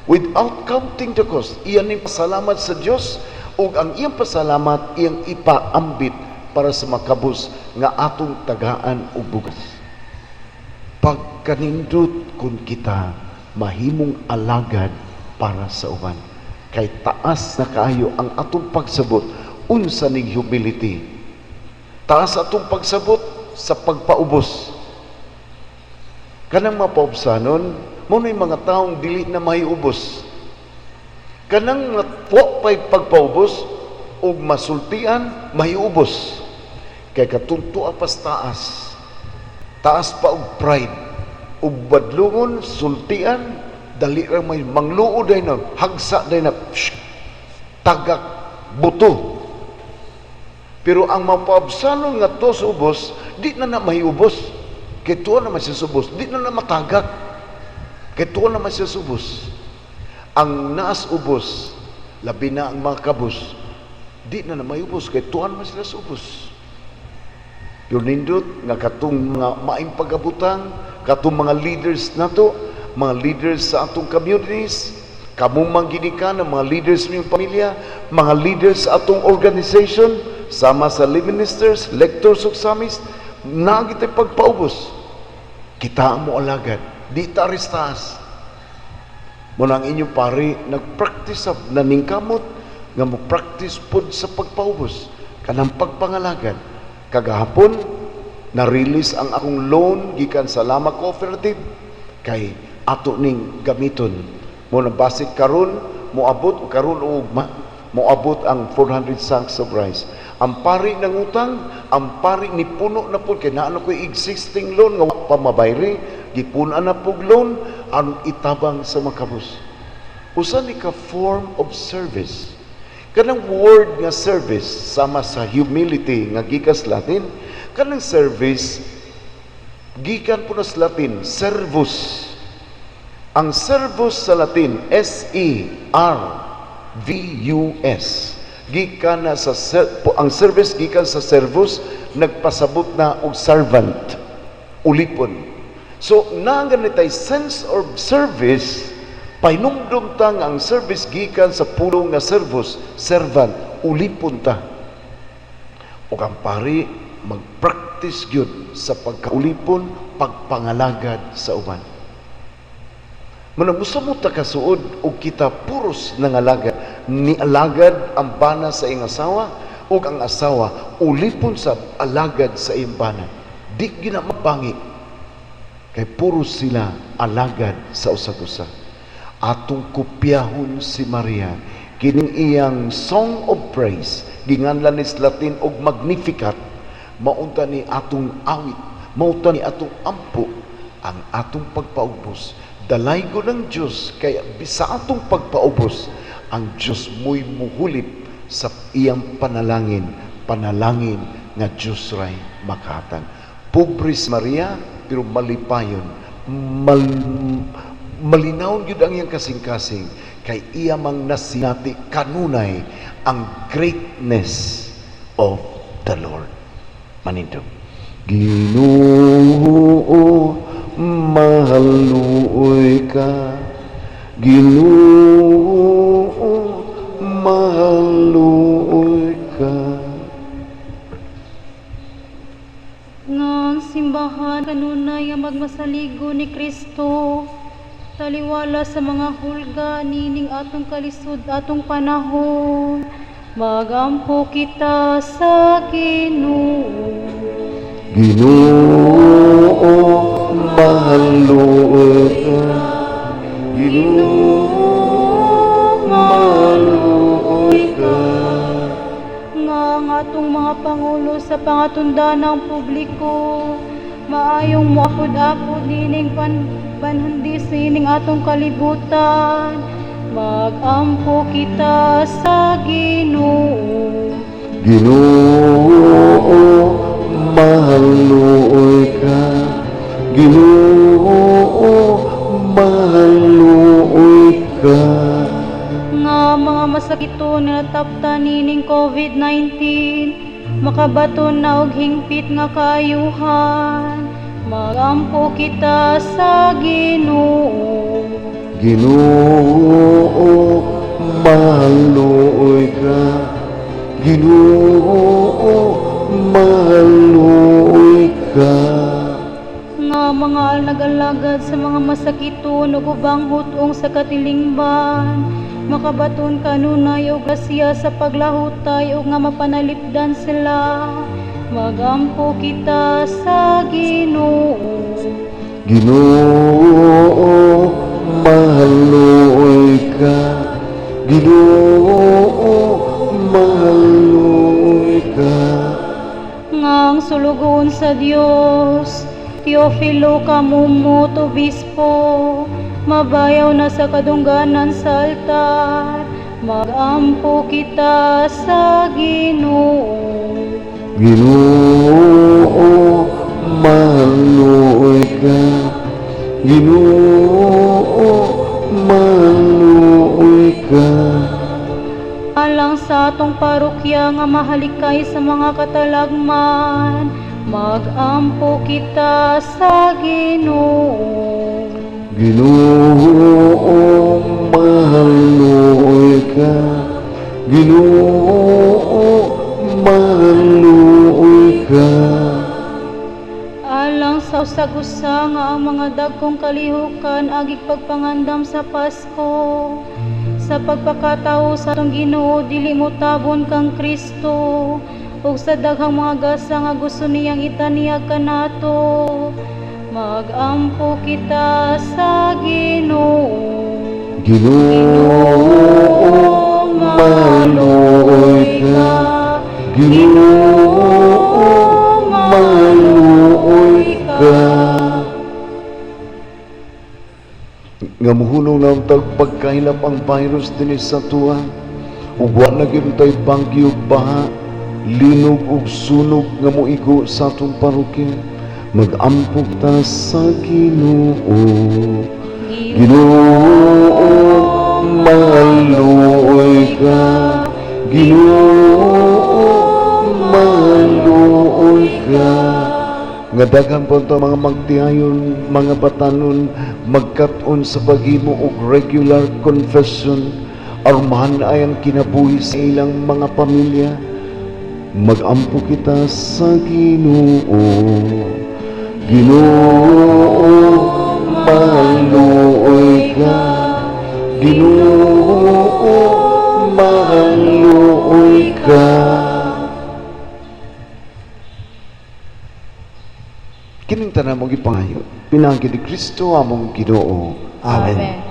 without counting the cost. Iyan ning pasalamat sa Dios ug ang iyang pasalamat iyang ipaambit para sa makabus nga atong tagaan og bugas. Pagkanindot kun kita mahimong alagad para sa uban. Kay taas na kaayo ang atong pagsabot unsa ning humility. Taas atong pagsabot sa pagpaubos. Kanang mapaubsanon, muna'y mga taong dili na maiubos. Kanang natwa pa'y pagpaubos o masultian, maiubos. Kay katuntua pas taas. Taas pa og pride. Og badlungon, sultian, dali ra may mangluod ay na, hagsa day na, tagak, buto. Pero ang mapaabsanon nga to sa ubos, di na maiubos. Kaya tuwa naman siya subos, di na matagak. Kaya tuwa naman siya subos. Ang naas ubos, labi na ang mga kabus, di na maiubos, kaya tuwa naman sila subos. Yung nindot, nga katong mga maing pagabutang, katong mga leaders nato, mga leaders sa atong communities, kamong mangginikan ng mga leaders ng pamilya, mga leaders sa atong organization, sama sa lay ministers, lectors ug samis, nagitay pagpaubos. Kita mo alagad, di taris taas. Muna ang inyong pari, nag-practice sa naningkamot, nga mo-practice pod sa pagpaubos, kanang pagpangalagad. Kagahapon, na-release ang akong loan, gikan sa Lama Cooperative, kay ato ning gamiton. Muna basic karon, moabot karon ugma, moabot ang 400 sacks of rice. Ang pari ng utang, ang pari ni puno na po, kaya naano ko existing loan, nga pamabayri, gipunan na po loan, ang itabang sa makabus. Usan ni ka form of service. Kanang word nga service, sama sa humility nga gikas Latin, kanang service, gikan po na sa Latin, servus. Ang servus sa Latin, S-E-R-V-U-S. Gikan na sa ang service gikan sa servus, nagpasabot na og servant, ulipon. So nanganitay sense of service, painumdum ta nga ang service gikan sa pulong nga servus, servant, ulipon ta. Ug ang pari magpractice gyud sa pagkaulipon, pagpangalagad sa uban. Manamusa mo ta kasuod o kita puros nangalagad, ni alagad ang bana sa iyang asawa o ang asawa ulipon sa alagad sa iyang bana. Di ginamabangi kay puros sila alagad sa usag-usa. Atong kopyahon si Maria, kining iyang song of praise, ginganlan ni Latin og Magnificat, maunta ni atong awit, maunta ni atong ampo, ang atong pagpaubos. Dalaygo ng Diyos, kaya sa atong pagpaubos, ang Diyos mo'y muhulip sa iyang panalangin nga Diyos ray makatang. Pobres Maria, pero malipayon, malinaw yun ang iyang kasing-kasing, kay iya mang nasinati kanunay ang greatness of the Lord. Manindog. Ginoo, mahaluoy ka, Ginoo, mahaluoy ka. Nga simbahan kanunay ang magmasaligo ni Kristo, taliwala sa mga hulga nining atong kalisod atong panahon, magampo kita sa Ginoo. Ginoo, mahaluoy ka, Ginoo, mahaluoy ka. Nga ang atong mga pangulo sa pangatundanang publiko, maayong muapod-apod nining panhandis nining atong kalibutan, magampo kita sa Ginoo. Ginoo, mahaluoy ka, Ginoo, mahaluoy ka. Nga mga masakito na nataptan nining COVID-19, makabaton na og hingpit nga kaayuhan, magampo kita sa Ginoo. Ginoo, mahaluoy ka. Ginoo, mahaluoy ka. Nga mga nag-alagad sa mga masakiton ug ubang hutong sa katilingban, makabaton kanunay og grasya sa paglahutay ug nga mapanalipdan sila, magampo kita sa Ginoo. Ginoo, mahaluoy ka. Ginoo, mahaluoy ka. Ngang sulugon sa Dios, Teofilo kamumot obispo, mabayaw na sa kadungganan sa altar, magampo kita sa Ginoo. Ginoo, mahaluoy ka. Ginoo, mahaluoy ka. Alang sa atong parokya nga mahalikay sa mga katalagman, magampo kita sa Ginoo. Ginoo, mahaluoy ka. Ginoo, mahaluoy ka. Alang sa usag-usa nga ang mga dagkong kalihukan agig pagpangandam sa Pasko, sa pagpakatao sa atong Ginoo dili mo tabon kang Kristo, ug sa daghang mga gasa nga gusto niyang itaniyag kanato, magampo kita sa Ginoo. Ginoo, mahaluoy ka. Ginoo, mahaluoy ka. Nga muhulong na ang pagkahilap ang virus din sa tuwa, ug wa na gyud tay bagyo ug baha, linog ug sunog nga moigo sa atong parokya, mag-ampog ta sa Ginoo. Ginoo, mahaluoy ka. Ginoo, mahaluoy ka. Nga daghan po ito mga magtihayon, mga batanon, magkat-on sa paghimo og regular confession, arumahan ay ang kinabuhi sa ilang mga pamilya. Mag-ampo kita sa Ginoo. Ginoo, mahaluoy ka. Ginoo, mahaluoy ka. Kining tanan mong ipangayo, pinagi ni Kristo among Ginoo. Amen.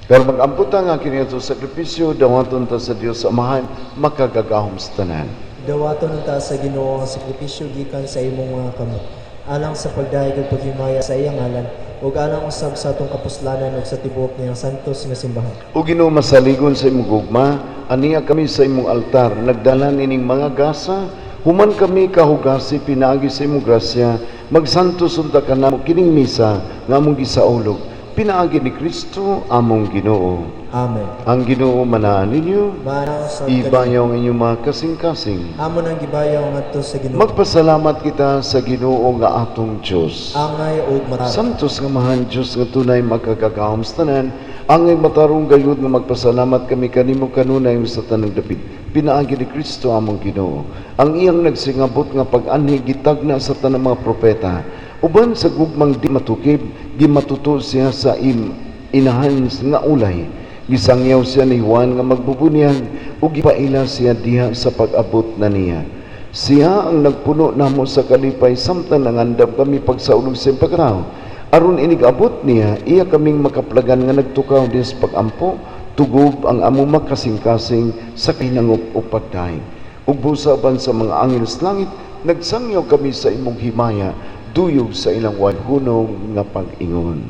Pero mag-amputa nga kini sa sakripisyo, dawaton ta sa Dios Amahan, makagagahom sa tanan. Dawaton ta sa Ginoo ang sakripisyo gikan sa imong mga kamot. Alang sa pagdayeg ug paghimaya sa iyang ngalan, ug alang usab sa atong kapuslanan ug sa tibuok niyang santos nga simbahan. O Ginoo, masaligon sa imong gugma, aniya kami sa imong altar, nagdalan ining mga gasa, human kami kahugasi pinaagi sa imong grasya, magsantos unta kanamo kining misa nga among gisaulog. Pinaagi ni Kristo among Ginoo. Amen. Ang Ginoo manaan ninyo, Manaw sa ibayaw ang inyong mga kasing-kasing. Amo nang gibayaw ngadto sa Ginoo. Magpasalamat kita sa Ginoo nga atong Dios. Angay ug matarong. Santos nga mahan Diyos nga tunay magkakakaom sa tanan, angay matarong gayud nga magpasalamat kami kanimo kanunay sa tanang dapit. Pinaagi ni Kristo among Ginoo. Ang iyang nagsingabot nga pag-anhi gitagna sa tanang mga propeta. Uban sa gugmang di matukib, gimatuto siya sa inahan nga ulay. Gisangyaw siya ni Juan nga magbubunyag ug gipaila siya diha sa pag-abot na niya. Siya ang nagpuno namo sa kalipay samtang nangandam kami pagsaulog sa pagkatao. Aron inig-abot niya, iya kaming makaplagan nga nagtukaw din sa pag-ampo, tugob ang among makasing-kasing sa kinangop o pagdaig. Ug busaban sa mga angel sa langit, nagsangyaw kami sa imong himaya, duyog sa ilang hunong nga pag-ingon.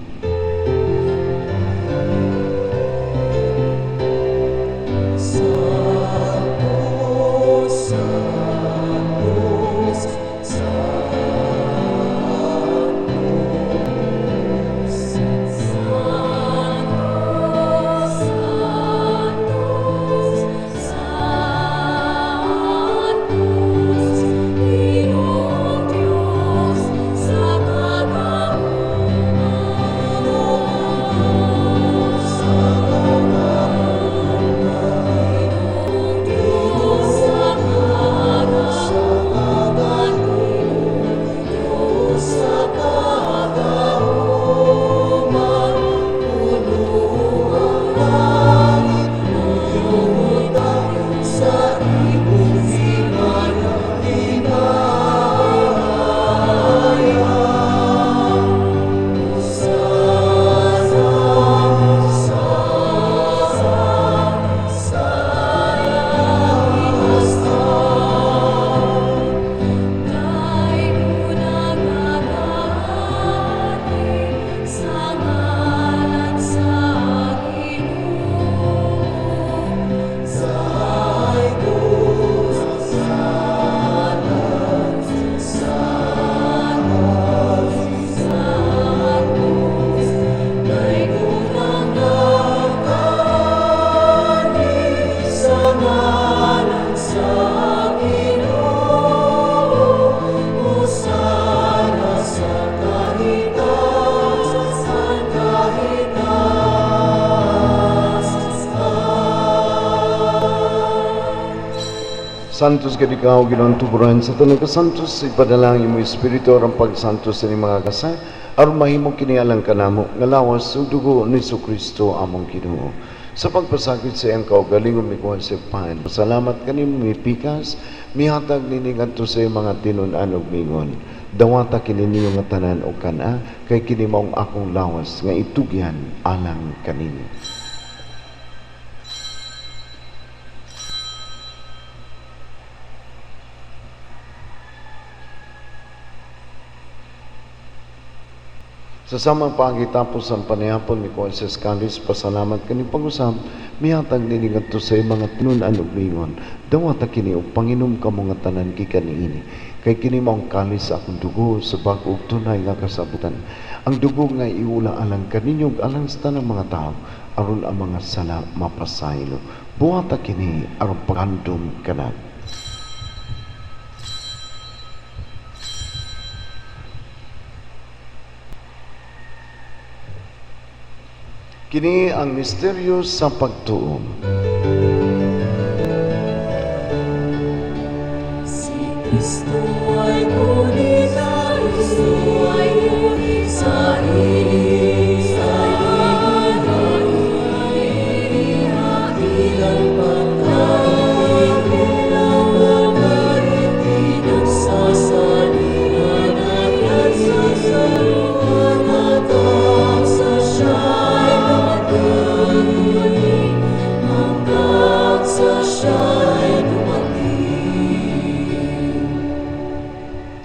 Santos gid ikaw Ginoong tuburan sa tanang kasantos, ipadalangin mo Espiritu aron pagsantos sa mga kasay aron mahimo kini alang kanamo nga lawas sa dugo ni Kristo among Ginoo. Sa pagpasakit sa iyang kaugalingon mikuha sa pan. Salamat kanimo mipikas, mihatag nini ngadto sa iyong mga tinun-an ug mingon. Dawata kini niyo nga tanan o kana kay kini maong akong lawas nga itugyan alang kanimo. Sa samang pagitapos ang panayapon ni Kuya Scalis, pasalamat kani pag-usap, mihatag nini ngadto sa mga tinun-an ug mingon. Dawata kini og panginom kamo nga tanan gikan niini. Kay kini maong kalis sa akong dugo sa bag-o ug tunay nga kasabutan. Ang dugo nga iula alang kaninyo ug alang sa tanang mga tao aron ang mga sala mapasaylo. Buhata kini aron pagandom kanat. Kini ang misteryo sa pagtuom. Si Kristo ay ngunit sa Kristo ay ngunit sa ilang pagkain, ilang pagkain, pinagsasaluhan at nagsasaluhan at ang sa siya'y magdaduli, hanggang sa siya'y dumating.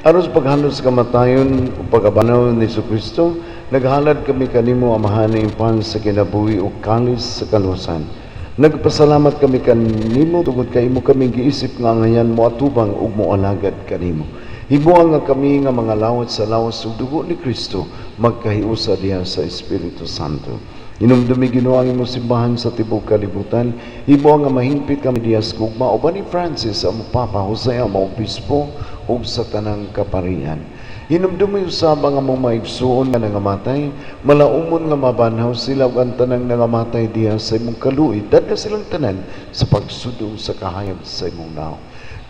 Aron sa paghalos kamatayon o pag-abanaw ni Kristo, naghalad kami kanimo amahaning pan sa kinabuhi o kalis sa kalusan. Nagpasalamat kami kanimo tungod kay imo kami giisip nga ngayan mo atubang ug mo alagad kanimo. Himuang nga kami nga mga lawat sa lawas ug dugo ni Kristo magkahiusa diha sa Espiritu Santo. Inumdumi Ginoo ang imong simbahan sa tibuok kalibutan. Imo nga mahingpit kami diha sa gugma uban ni Francis ang Papa Jose ang obispo ug sa tanang kaparian. Hinumdumi usab ang among maigsuon nga nangamatay, malaumon nga mabanhaw sila ug ang tanang nangamatay diha sa imong kaluoy, dadla silang tanan sa pagsudong sa kahayag sa imong naw.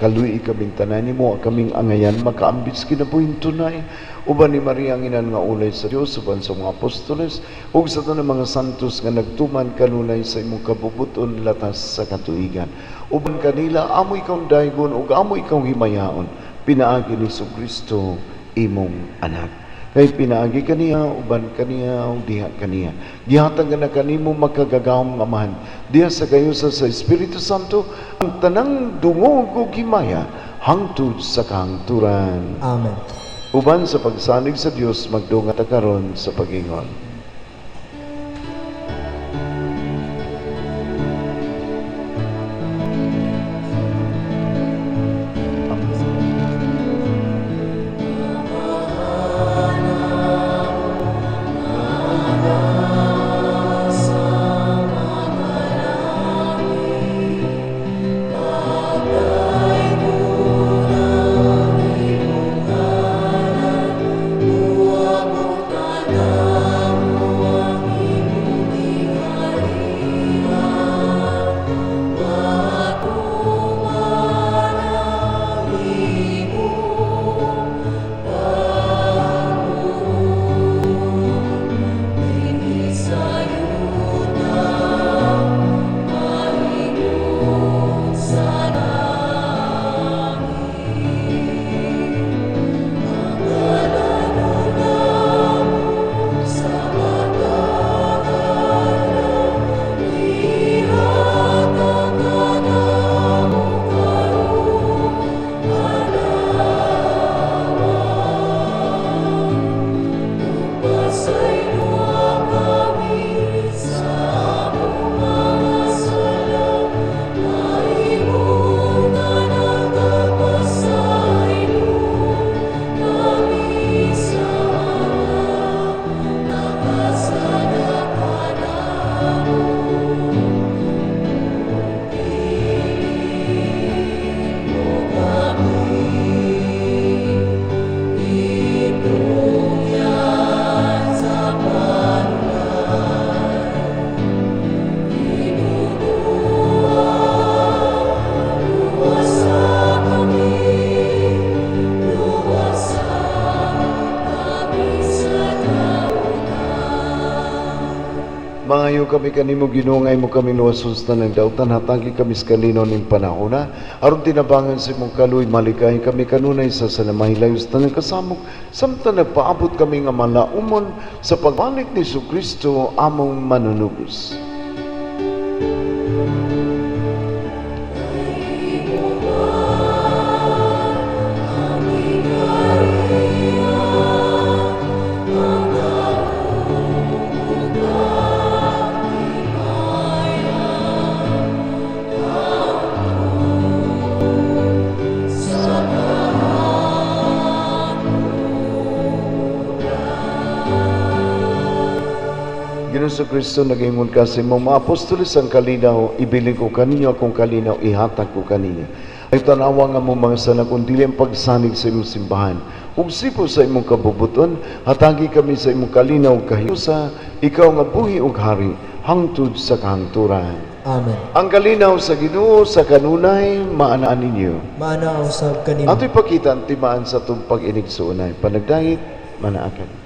Kaluoy kaming tanan nimo kaming angayan makaambis kinabuhing tunay uban ni Maria ang inan nga ulay sa Dios uban sa mga apostoles ug sa tanang mga santos nga nagtuman kanunay sa imong kabubuton latas sa katuigan. Uban kanila amoy ikaw daygon ug amoy ikaw himayaon. Pinaagi ni Kristo imong anak. Kay pinaagi kaniya, uban kaniya, o diha kaniya. Gihatag na kanimo makagagahong amahan. Diha sa kayusa sa Espiritu Santo, ang tanang dungog o gimaya, hangtod sa kahangturan. Amen. Uban sa pagsanig sa Dios, magdungat karon sa pagingon. Mangayo kami kanimo Ginoo nga imo kami luwasos ng dautan hatagi kami sa kalinaw ning panahona aron tinabangan sa imong kaluoy malikay kami kanunay sa sanamahilay sa tanang kasamok samtang nagpaabot kami nga malaumon sa pagbalik ni Kristo among manunubos. Ginoong Kristo nag-ingon ka sa imong mga apostoles ang kalinaw, ibilin ko kaninyo akong kalinaw, ihatag ko kaninyo. Ay tanawa nga mo mga sanak, kundi ang pagsanig sa imong simbahan. Ug sipo sa imong kabubuton, hatagi kami sa imong kalinaw kahiusa, ikaw nga buhi ug hari, hangtod sa kahangturan. Amen. Ang kalinaw sa Ginoo sa kanunay, maanaan ninyo. Maana usab kanimo. Ato'y pakita ang timaan sa itong pag-inig sa unay. Panagdahit, manaakan.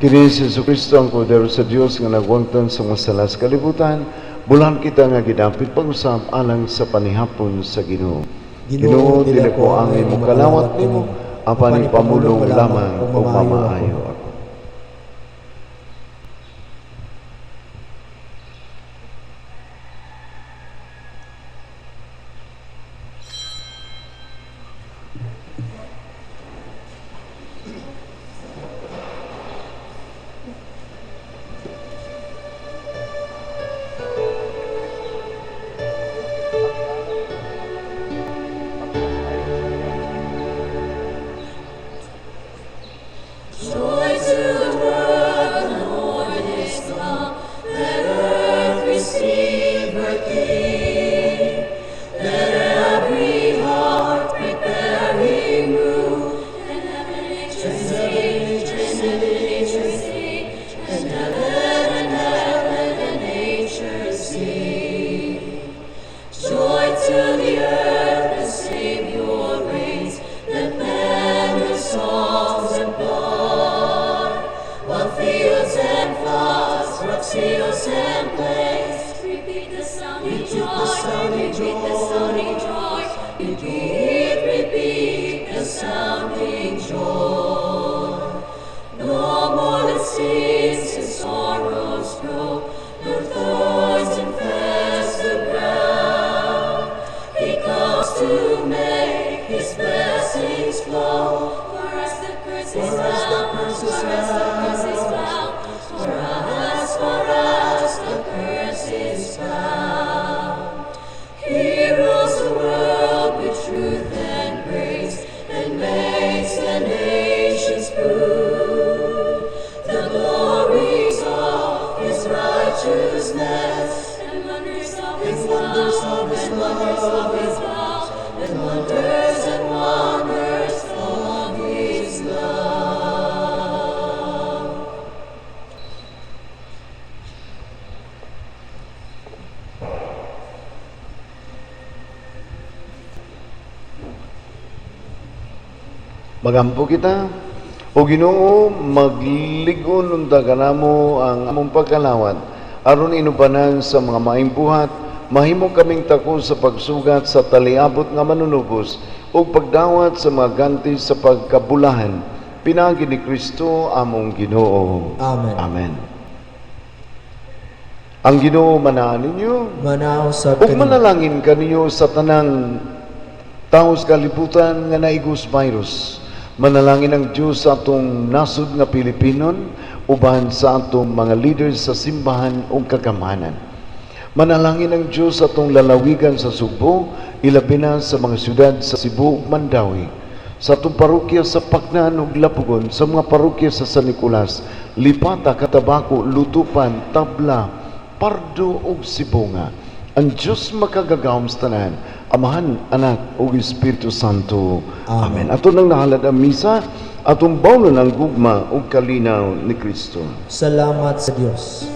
Kini si Jesu Kristo ang kordero sa Dios nga nagwangtan sa mga sala sa kalibutan, bulan kita nga gidapit pag-usab alang sa panihapon sa Ginoo. Ginoo, dili ko ang imong kalawat nimo, apan ipamulong lamang o mamaayo ako. Joy to the world, the Lord is come. Let earth receive her King. Let every heart prepare Him room. And heaven and nature sing, and heaven and nature sing. Joy to the earth, the Savior reigns. Let men with songs applaud, while fields and floods, rocks, hills and plains repeat the sounding joy, repeat the sounding joy, repeat the sounding joy. No more the sins and sorrows grow, nor thorns infest the ground. He comes to make His blessings flow. For us the curse is found, for us the curse is found. He rules the world with truth and grace, and makes the nations prove the glories of His righteousness, and wonders of His love, and wonders of His love, and wonders of His love. Magampo kita, o Ginoo, magligon unta kanamo ang among pagkalawat, aron inubanan sa mga maimbuhat, mahimo kaming tako sa pagsugat sa taliabot nga manunubos, o pagdawat sa mga ganti sa pagkabulahan. Pinagi ni Kristo among Ginoo. Amen. Amen. Ang Ginoo manaan ninyo, Manaw sa ug manalangin kaninyo sa tanang tao sa kalibutan nga naigos virus. Manalangin ang Diyos sa atong nasud nga Pilipinon, uban sa atong mga leaders sa simbahan o kagamanan. Manalangin ang Diyos sa atong lalawigan sa Subo, ilabi na sa mga syudad sa Cebu ug Mandawi, sa atong parokya sa Pagnan ug Lapugon, sa mga parokya sa San Nicolas, Lipata, Cotabato, Lutupan, Tabla, Pardo ug Sibonga. Ang Diyos makagagawom sa tanan, Amahan, Anak ug Espiritu Santo. Amen. Ato nang nahalad ang misa, atong bawnon ang gugma ug kalinaw ni Kristo. Salamat sa Dios.